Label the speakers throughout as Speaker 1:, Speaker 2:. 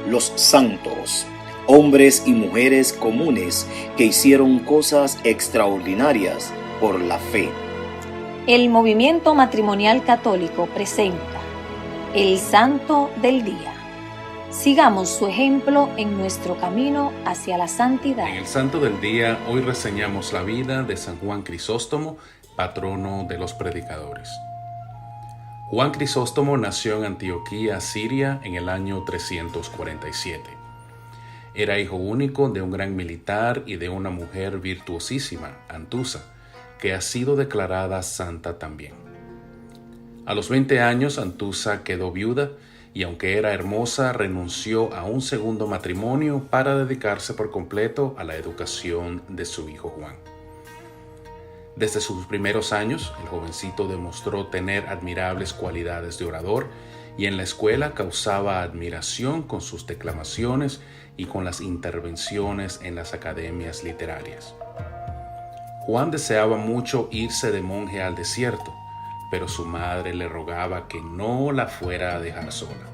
Speaker 1: los santos, hombres y mujeres comunes que hicieron cosas extraordinarias por la fe.
Speaker 2: El movimiento matrimonial católico presenta el Santo del Día. Sigamos su ejemplo en nuestro camino hacia la santidad.
Speaker 3: En el Santo del Día, hoy reseñamos la vida de San Juan Crisóstomo, patrono de los predicadores. Juan Crisóstomo nació en Antioquía, Siria, en el año 347. Era hijo único de un gran militar y de una mujer virtuosísima, Antusa, que ha sido declarada santa también. A los 20 años, Antusa quedó viuda y, aunque era hermosa, renunció a un segundo matrimonio para dedicarse por completo a la educación de su hijo Juan. Desde sus primeros años, el jovencito demostró tener admirables cualidades de orador y en la escuela causaba admiración con sus declamaciones y con las intervenciones en las academias literarias. Juan deseaba mucho irse de monje al desierto, pero su madre le rogaba que no la fuera a dejar sola.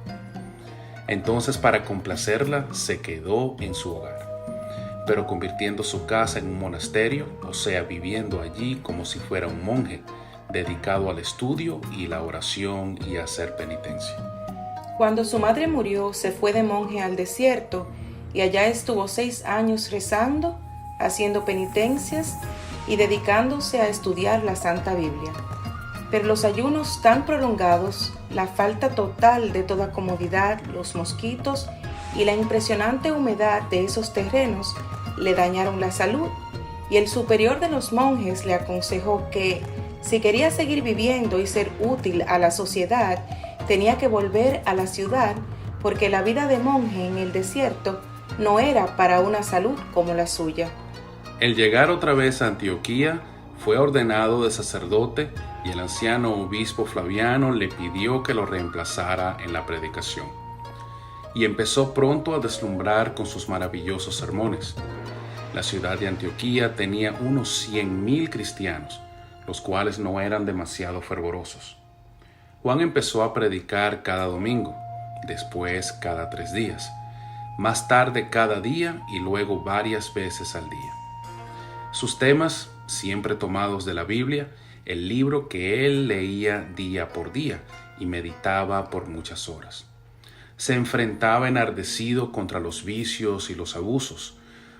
Speaker 3: Entonces, para complacerla, se quedó en su hogar, pero convirtiendo su casa en un monasterio, o sea, viviendo allí como si fuera un monje, dedicado al estudio y la oración y a hacer penitencia.
Speaker 4: Cuando su madre murió, se fue de monje al desierto y allá estuvo 6 años rezando, haciendo penitencias y dedicándose a estudiar la Santa Biblia. Pero los ayunos tan prolongados, la falta total de toda comodidad, los mosquitos y la impresionante humedad de esos terrenos le dañaron la salud, y el superior de los monjes le aconsejó que, si quería seguir viviendo y ser útil a la sociedad, tenía que volver a la ciudad, porque la vida de monje en el desierto no era para una salud como la suya.
Speaker 3: El llegar otra vez a Antioquía, fue ordenado de sacerdote y el anciano obispo Flaviano le pidió que lo reemplazara en la predicación. Y empezó pronto a deslumbrar con sus maravillosos sermones. La ciudad de Antioquía tenía unos 100,000 cristianos, los cuales no eran demasiado fervorosos. Juan empezó a predicar cada domingo, después cada 3 días, más tarde cada día y luego varias veces al día. Sus temas, siempre tomados de la Biblia, el libro que él leía día por día y meditaba por muchas horas. Se enfrentaba enardecido contra los vicios y los abusos,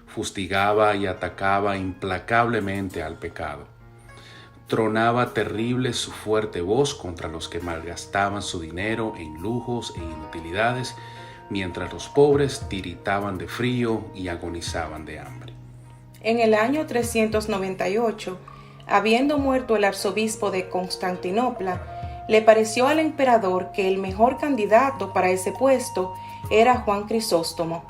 Speaker 3: fustigaba y atacaba implacablemente al pecado. Tronaba terrible su fuerte voz contra los que malgastaban su dinero en lujos e inutilidades, mientras los pobres tiritaban de frío y agonizaban de hambre.
Speaker 4: En el año 398, habiendo muerto el arzobispo de Constantinopla, le pareció al emperador que el mejor candidato para ese puesto era Juan Crisóstomo,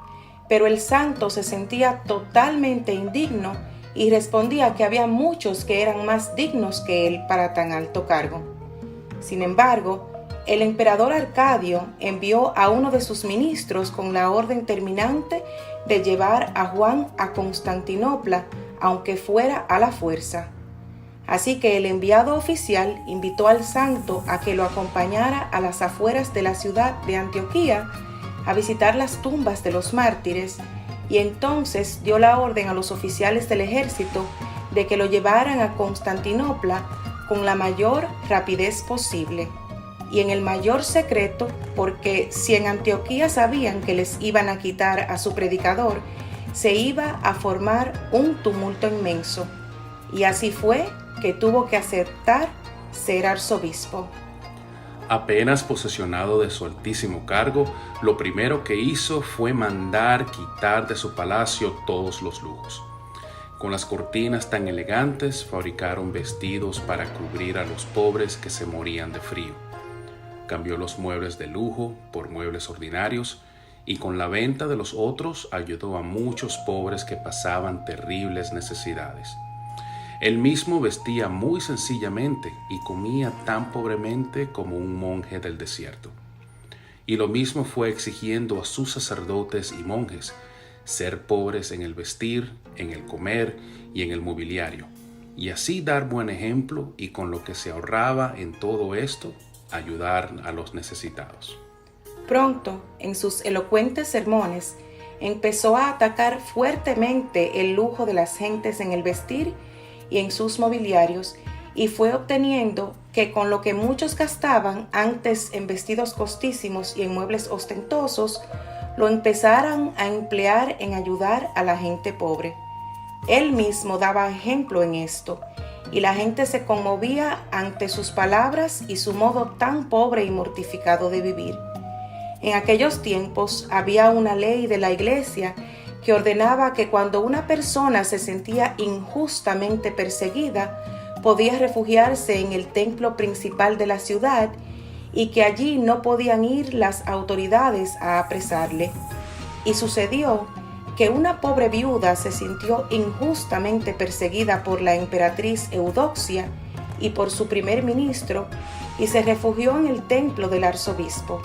Speaker 4: pero el santo se sentía totalmente indigno y respondía que había muchos que eran más dignos que él para tan alto cargo. Sin embargo, el emperador Arcadio envió a uno de sus ministros con la orden terminante de llevar a Juan a Constantinopla, aunque fuera a la fuerza. Así que el enviado oficial invitó al santo a que lo acompañara a las afueras de la ciudad de Antioquía a visitar las tumbas de los mártires, y entonces dio la orden a los oficiales del ejército de que lo llevaran a Constantinopla con la mayor rapidez posible y en el mayor secreto, porque si en Antioquía sabían que les iban a quitar a su predicador, se iba a formar un tumulto inmenso. Y así fue que tuvo que aceptar ser arzobispo.
Speaker 3: Apenas posesionado de su altísimo cargo, lo primero que hizo fue mandar quitar de su palacio todos los lujos. Con las cortinas tan elegantes, fabricaron vestidos para cubrir a los pobres que se morían de frío. Cambió los muebles de lujo por muebles ordinarios y con la venta de los otros ayudó a muchos pobres que pasaban terribles necesidades. Él mismo vestía muy sencillamente y comía tan pobremente como un monje del desierto. Y lo mismo fue exigiendo a sus sacerdotes y monjes, ser pobres en el vestir, en el comer y en el mobiliario, y así dar buen ejemplo y con lo que se ahorraba en todo esto, ayudar a los necesitados.
Speaker 4: Pronto, en sus elocuentes sermones, empezó a atacar fuertemente el lujo de las gentes en el vestir y en sus mobiliarios, y fue obteniendo que con lo que muchos gastaban antes en vestidos costísimos y en muebles ostentosos, lo empezaran a emplear en ayudar a la gente pobre. Él mismo daba ejemplo en esto, y la gente se conmovía ante sus palabras y su modo tan pobre y mortificado de vivir. En aquellos tiempos había una ley de la Iglesia que ordenaba que cuando una persona se sentía injustamente perseguida, podía refugiarse en el templo principal de la ciudad y que allí no podían ir las autoridades a apresarle. Y sucedió que una pobre viuda se sintió injustamente perseguida por la emperatriz Eudoxia y por su primer ministro y se refugió en el templo del arzobispo.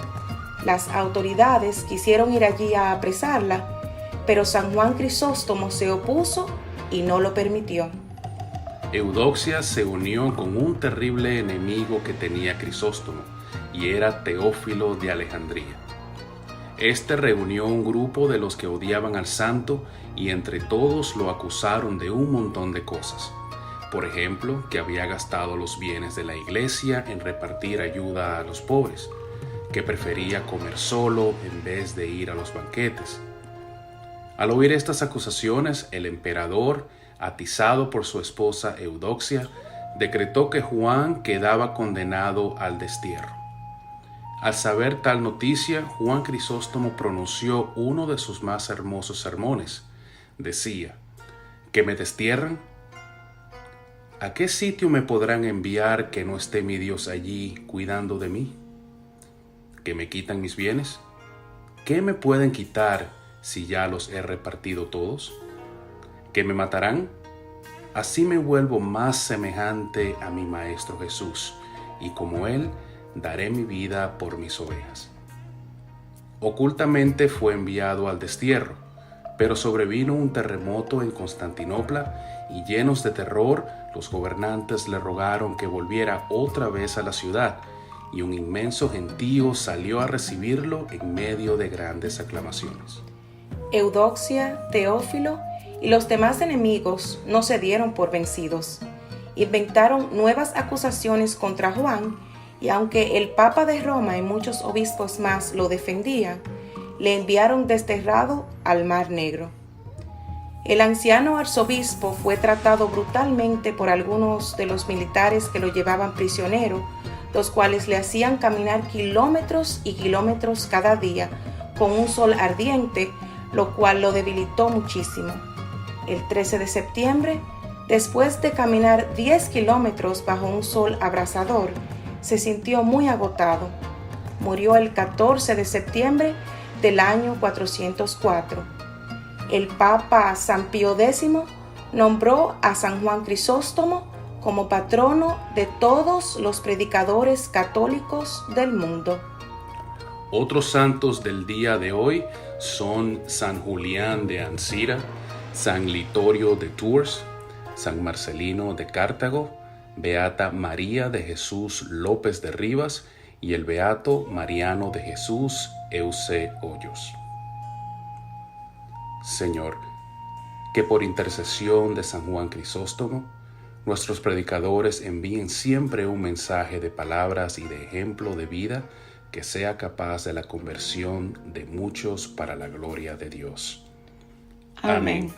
Speaker 4: Las autoridades quisieron ir allí a apresarla, pero San Juan Crisóstomo se opuso y no lo permitió.
Speaker 3: Eudoxia se unió con un terrible enemigo que tenía Crisóstomo, y era Teófilo de Alejandría. Este reunió un grupo de los que odiaban al santo y entre todos lo acusaron de un montón de cosas. Por ejemplo, que había gastado los bienes de la iglesia en repartir ayuda a los pobres, que prefería comer solo en vez de ir a los banquetes. Al oír estas acusaciones, el emperador, atizado por su esposa Eudoxia, decretó que Juan quedaba condenado al destierro. Al saber tal noticia, Juan Crisóstomo pronunció uno de sus más hermosos sermones. Decía: ¿que me destierran? ¿A qué sitio me podrán enviar que no esté mi Dios allí cuidando de mí? ¿Que me quitan mis bienes? ¿Qué me pueden quitar si ya los he repartido todos? ¿Que me matarán? Así me vuelvo más semejante a mi Maestro Jesús, y como Él, daré mi vida por mis ovejas. Ocultamente fue enviado al destierro, pero sobrevino un terremoto en Constantinopla y llenos de terror, los gobernantes le rogaron que volviera otra vez a la ciudad, y un inmenso gentío salió a recibirlo en medio de grandes aclamaciones.
Speaker 4: Eudoxia, Teófilo y los demás enemigos no se dieron por vencidos. Inventaron nuevas acusaciones contra Juan, y aunque el Papa de Roma y muchos obispos más lo defendían, le enviaron desterrado al Mar Negro. El anciano arzobispo fue tratado brutalmente por algunos de los militares que lo llevaban prisionero, los cuales le hacían caminar kilómetros y kilómetros cada día con un sol ardiente, lo cual lo debilitó muchísimo. El 13 de septiembre, después de caminar 10 kilómetros bajo un sol abrasador, se sintió muy agotado. Murió el 14 de septiembre del año 404. El Papa San Pío X nombró a San Juan Crisóstomo como patrono de todos los predicadores católicos del mundo.
Speaker 3: Otros santos del día de hoy son San Julián de Ancira, San Litorio de Tours, San Marcelino de Cartago, Beata María de Jesús López de Rivas y el Beato Mariano de Jesús Euce Hoyos. Señor, que por intercesión de San Juan Crisóstomo, nuestros predicadores envíen siempre un mensaje de palabras y de ejemplo de vida que sea capaz de la conversión de muchos para la gloria de Dios.
Speaker 4: Amén.